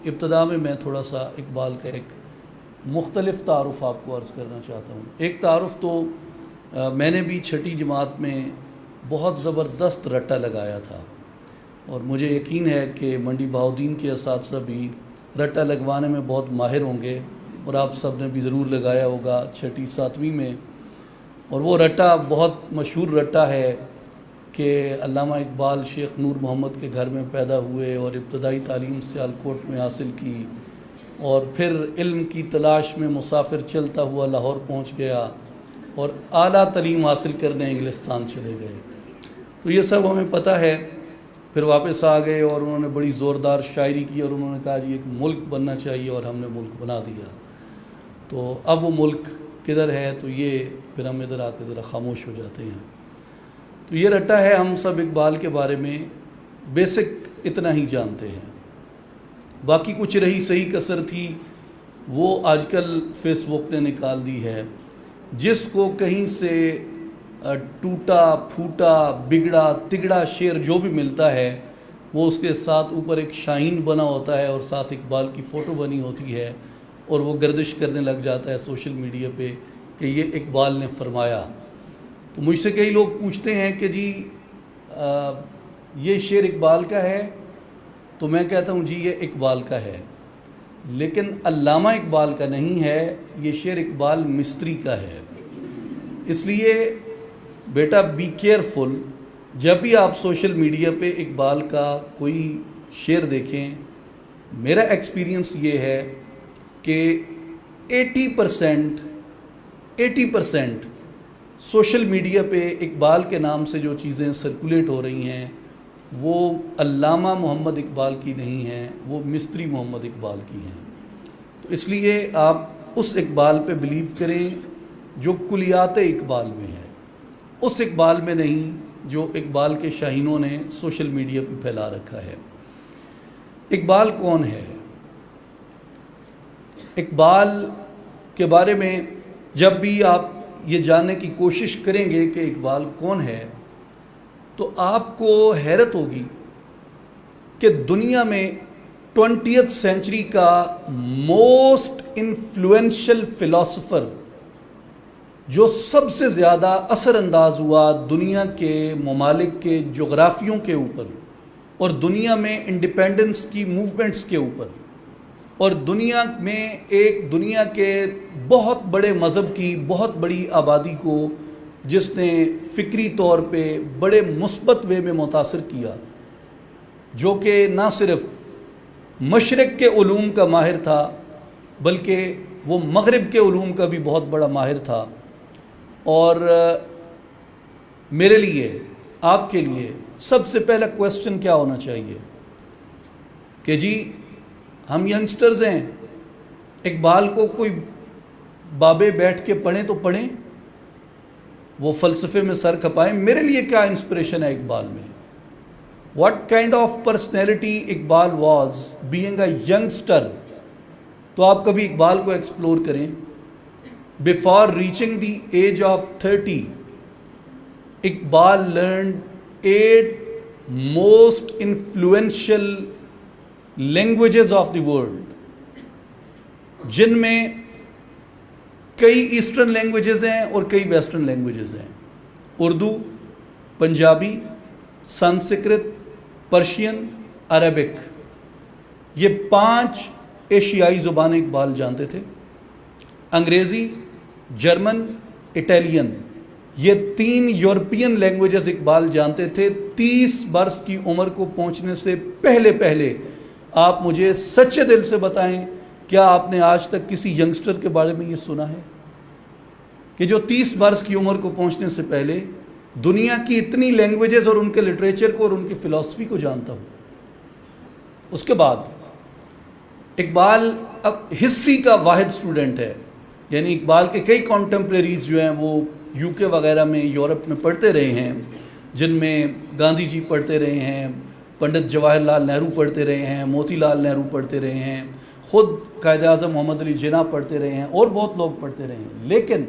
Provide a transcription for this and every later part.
ابتدا میں میں تھوڑا سا اقبال کا ایک مختلف تعارف آپ کو عرض کرنا چاہتا ہوں۔ ایک تعارف تو میں نے بھی چھٹی جماعت میں بہت زبردست رٹا لگایا تھا، اور مجھے یقین ہے کہ منڈی بہاؤالدین کے اساتذہ بھی رٹا لگوانے میں بہت ماہر ہوں گے، اور آپ سب نے بھی ضرور لگایا ہوگا چھٹی ساتویں میں۔ اور وہ رٹا بہت مشہور رٹا ہے کہ علامہ اقبال شیخ نور محمد کے گھر میں پیدا ہوئے اور ابتدائی تعلیم سیالکوٹ میں حاصل کی، اور پھر علم کی تلاش میں مسافر چلتا ہوا لاہور پہنچ گیا، اور اعلیٰ تعلیم حاصل کرنے انگلستان چلے گئے۔ تو یہ سب ہمیں پتہ ہے۔ پھر واپس آ گئے اور انہوں نے بڑی زوردار شاعری کی، اور انہوں نے کہا جی ایک ملک بننا چاہیے، اور ہم نے ملک بنا دیا۔ تو اب وہ ملک کدھر ہے، تو یہ پھر ہم ادھر آ کے ذرا خاموش ہو جاتے ہیں۔ تو یہ رٹا ہے، ہم سب اقبال کے بارے میں بیسک اتنا ہی جانتے ہیں۔ باقی کچھ رہی صحیح کسر تھی وہ آج کل فیس بک نے نکال دی ہے۔ جس کو کہیں سے ٹوٹا پھوٹا بگڑا تگڑا شعر جو بھی ملتا ہے، وہ اس کے ساتھ اوپر ایک شاہین بنا ہوتا ہے، اور ساتھ اقبال کی فوٹو بنی ہوتی ہے، اور وہ گردش کرنے لگ جاتا ہے سوشل میڈیا پہ کہ یہ اقبال نے فرمایا۔ تو مجھ سے کئی لوگ پوچھتے ہیں کہ جی یہ شعر اقبال کا ہے، تو میں کہتا ہوں جی یہ اقبال کا ہے، لیکن علامہ اقبال کا نہیں ہے، یہ شعر اقبال مستری کا ہے۔ اس لیے بیٹا بی کیئرفل، جب بھی آپ سوشل میڈیا پہ اقبال کا کوئی شعر دیکھیں، میرا ایکسپیرینس یہ ہے کہ 80% سوشل میڈیا پہ اقبال کے نام سے جو چیزیں سرکولیٹ ہو رہی ہیں وہ علامہ محمد اقبال کی نہیں ہیں، وہ مستری محمد اقبال کی ہیں۔ تو اس لیے آپ اس اقبال پہ بلیو کریں جو کلیات اقبال میں ہے، اس اقبال میں نہیں جو اقبال کے شاہینوں نے سوشل میڈیا پہ پھیلا رکھا ہے۔ اقبال کون ہے؟ اقبال کے بارے میں جب بھی آپ یہ جاننے کی کوشش کریں گے کہ اقبال کون ہے، تو آپ کو حیرت ہوگی کہ دنیا میں 20th سینچری کا موسٹ انفلوئنشل فلاسفر جو سب سے زیادہ اثر انداز ہوا دنیا کے ممالک کے جغرافیوں کے اوپر، اور دنیا میں انڈیپینڈنس کی موومنٹس کے اوپر، اور دنیا میں ایک دنیا کے بہت بڑے مذہب کی بہت بڑی آبادی کو جس نے فکری طور پہ بڑے مثبت وے میں متاثر کیا، جو کہ نہ صرف مشرق کے علوم کا ماہر تھا بلکہ وہ مغرب کے علوم کا بھی بہت بڑا ماہر تھا۔ اور میرے لیے، آپ کے لیے سب سے پہلا کویسچن کیا ہونا چاہیے کہ جی ہم ینگسٹرز ہیں، اقبال کو کوئی بابے بیٹھ کے پڑھیں تو پڑھیں، وہ فلسفے میں سر کھپائیں۔ میرے لیے کیا انسپریشن ہے اقبال میں؟ What kind of personality Iqbal was being a youngster? تو آپ کبھی اقبال کو ایکسپلور کریں۔ Before reaching the age of 30, Iqbal learned 8 most influential languages of the world، جن میں کئی ایسٹرن لینگویجز ہیں اور کئی ویسٹرن لینگویجز ہیں۔ اردو، پنجابی، سنسکرت، پرشین، عربک، یہ 5 ایشیائی زبانیں اقبال جانتے تھے۔ انگریزی، جرمن، اٹیلین، یہ 3 یورپین لینگویجز اقبال جانتے تھے۔ 30 برس کی عمر کو پہنچنے سے پہلے آپ مجھے سچے دل سے بتائیں، کیا آپ نے آج تک کسی ینگسٹر کے بارے میں یہ سنا ہے کہ جو 30 برس کی عمر کو پہنچنے سے پہلے دنیا کی اتنی لینگویجز اور ان کے لٹریچر کو اور ان کی فلسفی کو جانتا ہو؟ اس کے بعد اقبال اب ہسٹری کا واحد اسٹوڈنٹ ہے، یعنی اقبال کے کئی کانٹمپریریز جو ہیں وہ یو کے وغیرہ میں، یورپ میں پڑھتے رہے ہیں، جن میں گاندھی جی پڑھتے رہے ہیں، پنڈت جواہر لال نہرو پڑھتے رہے ہیں، موتی لال نہرو پڑھتے رہے ہیں، خود قائد اعظم محمد علی جناح پڑھتے رہے ہیں، اور بہت لوگ پڑھتے رہے ہیں۔ لیکن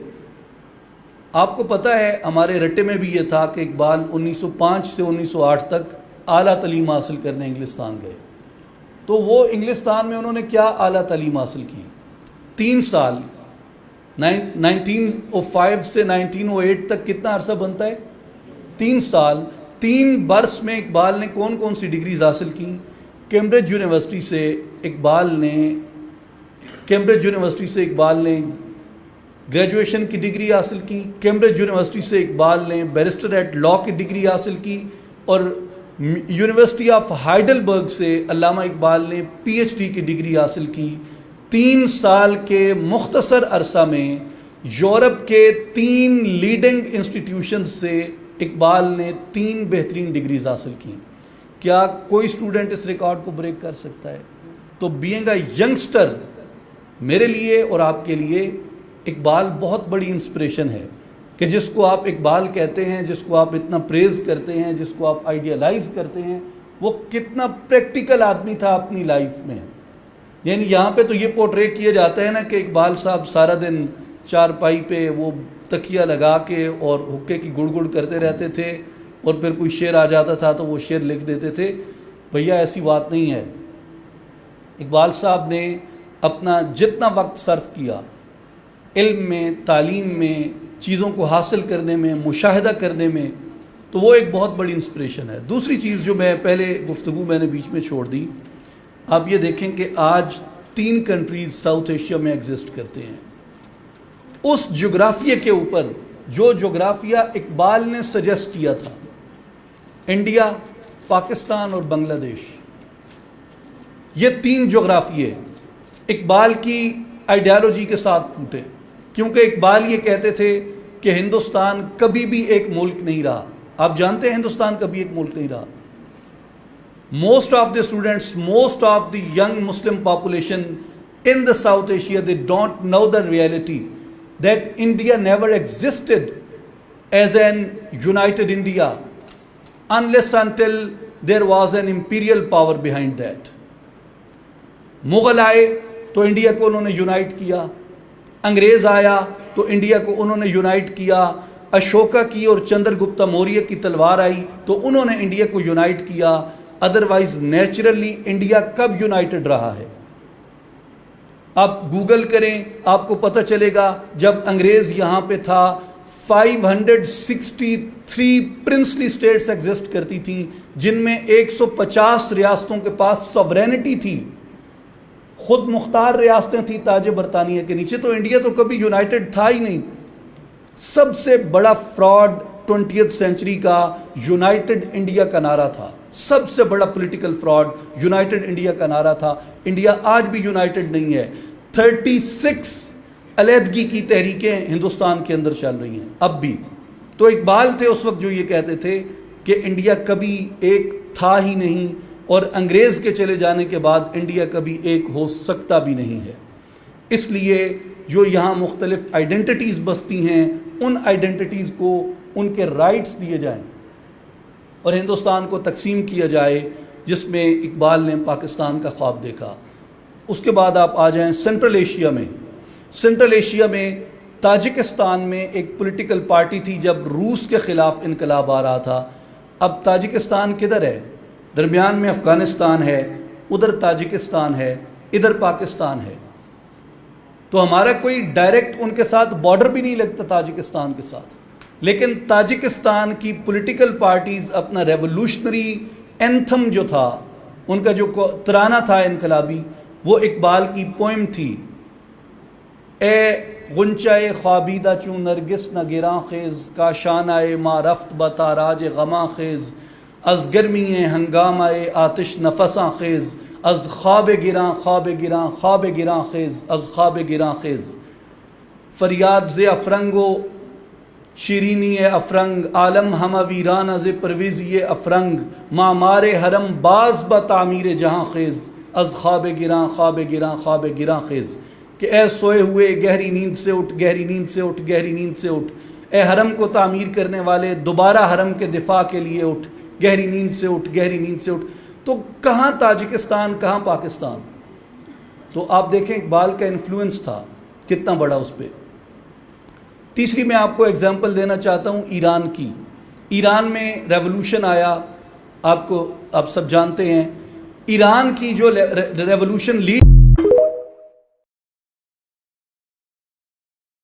آپ کو پتہ ہے ہمارے رٹے میں بھی یہ تھا کہ اقبال 1905 سے 1908 تک اعلیٰ تعلیم حاصل کرنے انگلستان گئے، تو وہ انگلستان میں انہوں نے کیا اعلیٰ تعلیم حاصل کی؟ 3 سال 1905 سے 1908 تک کتنا عرصہ بنتا ہے؟ 3 سال. 3 برس میں اقبال نے کون کون سی ڈگریز حاصل کی؟ کیمبرج یونیورسٹی سے اقبال نے گریجویشن کی ڈگری حاصل کی. کیمبرج یونیورسٹی سے اقبال نے بیرسٹر ایٹ لاء کی ڈگری حاصل کی. اور یونیورسٹی آف ہائیڈلبرگ سے علامہ اقبال نے پی ایچ ڈی کی ڈگری حاصل کی. 3 سال کے مختصر عرصہ میں یورپ کے 3 لیڈنگ انسٹیٹیوشنز سے اقبال نے 3 بہترین ڈگریز حاصل کی. کیا کوئی اسٹوڈنٹ اس ریکارڈ کو بریک کر سکتا ہے؟ تو بینگ اے ینگسٹر میرے لیے اور آپ کے لیے اقبال بہت بڑی انسپریشن ہے کہ جس کو آپ اقبال کہتے ہیں، جس کو آپ اتنا پریز کرتے ہیں، جس کو آپ آئیڈیالائز کرتے ہیں، وہ کتنا پریکٹیکل آدمی تھا اپنی لائف میں. یعنی یہاں پہ تو یہ پورٹرے کیا جاتا ہے نا کہ اقبال صاحب سارا دن چارپائی پہ وہ تکیہ لگا کے اور حقے کی گڑ گڑ کرتے رہتے تھے، اور پھر کوئی شعر آ جاتا تھا تو وہ شعر لکھ دیتے تھے. بھیا ایسی بات نہیں ہے. اقبال صاحب نے اپنا جتنا وقت صرف کیا علم میں، تعلیم میں، چیزوں کو حاصل کرنے میں، مشاہدہ کرنے میں، تو وہ ایک بہت بڑی انسپریشن ہے. دوسری چیز جو میں پہلے گفتگو میں نے بیچ میں چھوڑ دی، آپ یہ دیکھیں کہ آج 3 کنٹریز ساؤتھ ایشیا میں ایگزسٹ کرتے ہیں. اس جغرافیے کے اوپر جو جغرافیہ اقبال نے سجیسٹ کیا تھا، انڈیا، پاکستان اور بنگلہ دیش، یہ 3 جغرافیے اقبال کی آئیڈیالوجی کے ساتھ پھوٹے. کیونکہ اقبال یہ کہتے تھے کہ ہندوستان کبھی بھی ایک ملک نہیں رہا. آپ جانتے ہیں ہندوستان کبھی ایک ملک نہیں رہا. Most of the students, most of the young Muslim population in the South Asia, they don't know the reality that India never existed as an united India unless until there was an imperial power behind that. Mughal آئے تو India کو انہوں نے unite کیا، انگریز آیا تو India کو انہوں نے یونائٹ کیا، اشوکا کی اور چندر گپتا موریہ کی تلوار آئی تو انہوں نے انڈیا کو یونائٹ کیا. ادروائز نیچرلی انڈیا کب یونائٹڈ رہا ہے؟ آپ گوگل کریں، آپ کو پتہ چلے گا جب انگریز یہاں پہ تھا 563 پرنسلی سٹیٹس ایگزسٹ کرتی تھیں، جن میں 150 ریاستوں کے پاس سوورینٹی تھی، خود مختار ریاستیں تھیں تاج برطانیہ کے نیچے. تو انڈیا تو کبھی یونائٹڈ تھا ہی نہیں. سب سے بڑا فراڈ 20th سینچری کا یونائٹڈ انڈیا کا نعرہ تھا. سب سے بڑا پولیٹیکل فراڈ یونائٹڈ انڈیا کا نعرہ تھا. انڈیا آج بھی یونائٹڈ نہیں ہے. 36 علیحدگی کی تحریکیں ہندوستان کے اندر چل رہی ہیں اب بھی. تو اقبال تھے اس وقت جو یہ کہتے تھے کہ انڈیا کبھی ایک تھا ہی نہیں، اور انگریز کے چلے جانے کے بعد انڈیا کبھی ایک ہو سکتا بھی نہیں ہے. اس لیے جو یہاں مختلف آئیڈینٹیٹیز بستی ہیں، ان آئیڈینٹیٹیز کو ان کے رائٹس دیے جائیں اور ہندوستان کو تقسیم کیا جائے، جس میں اقبال نے پاکستان کا خواب دیکھا. اس کے بعد آپ آ جائیں سینٹرل ایشیا میں. سینٹرل ایشیا میں تاجکستان میں ایک پولیٹیکل پارٹی تھی جب روس کے خلاف انقلاب آ رہا تھا. اب تاجکستان کدھر ہے؟ درمیان میں افغانستان ہے، ادھر تاجکستان ہے، ادھر پاکستان ہے. تو ہمارا کوئی ڈائریکٹ ان کے ساتھ بارڈر بھی نہیں لگتا تاجکستان کے ساتھ. لیکن تاجکستان کی پولیٹیکل پارٹیز اپنا ریولوشنری اینتھم جو تھا، ان کا جو ترانہ تھا انقلابی، وہ اقبال کی پوئم تھی، اے غنچۂ خوابیدہ چون نرگس نہ گراں خیز، کاشانہ ما رفت بتاراج غماں خیز، از گرمی ہنگامہ آتش نفساں خیز، از خواب گراں خواب گراں خواب گراں خیز، از خواب گراں خیز. فریاد ز افرنگ و شیرینی افرنگ، عالم ہمہ ویرانہ ز پرویزی افرنگ، معمار حرم باز با تعمیر جہاں خیز، از خواب گراں خواب گراں خواب گراں خیز. کہ اے سوئے ہوئے گہری نیند سے اٹھ، گہری نیند سے اٹھ، گہری نیند سے اٹھ. اے حرم کو تعمیر کرنے والے، دوبارہ حرم کے دفاع کے لیے اٹھ، گہری نیند سے اٹھ، گہری نیند سے اٹھ. تو کہاں تاجکستان، کہاں پاکستان؟ تو آپ دیکھیں اقبال کا انفلوئنس تھا کتنا بڑا اس پہ. تیسری میں آپ کو ایگزامپل دینا چاہتا ہوں ایران کی. ایران میں ریولوشن آیا، آپ سب جانتے ہیں. ایران کی جو ریولوشن لیڈ